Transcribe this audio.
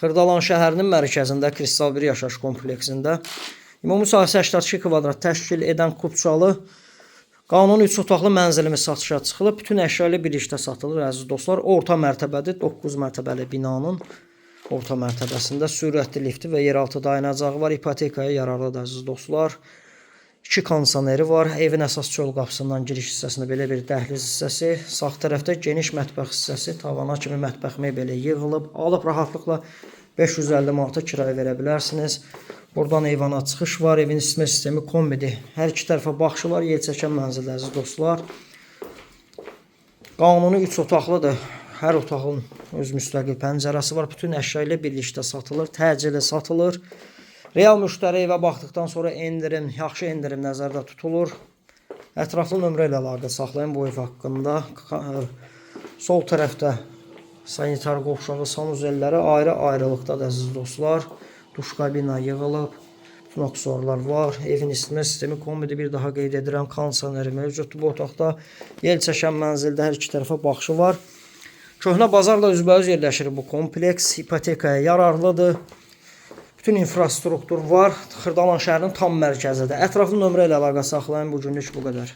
Xırdalan şəhərinin mərkəzində Kristal 1 yaşayış kompleksində ümumi sahəsi 82 kvadrat təşkil edən Kupçalı qanuni 3 otaqlı mənzilimiz satışa çıxılıb. Bütün əşya ilə birlikdə satılır əziz dostlar. Orta mərtəbədir. 9 mərtəbəli binanın orta mərtəbəsində sürətli lifti və yeraltı dayanacağı var. İpotekaya yararlıdır əziz dostlar. 2 kondisioneri var. Evin əsas çöl qapısından giriş hissəsində belə bir dəhliz hissəsi. Sağ tərəfdə geniş mətbəx hissəsi. Tavana kimi mətbəx mebeli yığılıb. Alıb rahatlıqla 550 manata kirayə verə bilərsiniz. Buradan eyvana çıxış var. Evin isitmə sistemi kombidir. Hər iki tərəfə baxışı var. Yel çəkən mənzildə əziz dostlar. Qanuni 3 otaqlıdır. Hər otağın öz müstəqil pəncərəsi var. Bütün əşya ilə birlikdə satılır. Təcili satılır. Real müştəri evə baxdıqdan sonra endirim, yaxşı endirim nəzərdə tutulur. Ətraflı nömrə ilə əlaqə saxlayın bu ev haqqında. Sol tərəfdə sanitar qovşağı, sanuzelləri ayrı-ayrılıqdadır əziz dostlar. Duş kabina yığılıb. Bütün aksesuarlar var. Evin isitmə sistemi kombidir. Bir daha qeyd edirəm. Kondisioneri mövcuddur bu otaqda. Yel çəkən mənzildə hər iki tərəfə baxışı var. Köhnə bazarla üzbəüz yerləşir bu kompleks. İpotekaya yararlıdır. Bütün infrastruktur var. Xırdalan şəhərinin tam mərkəzidir. Ətraflı nömrə ilə əlaqə saxlayın. Bu günlük bu qədər.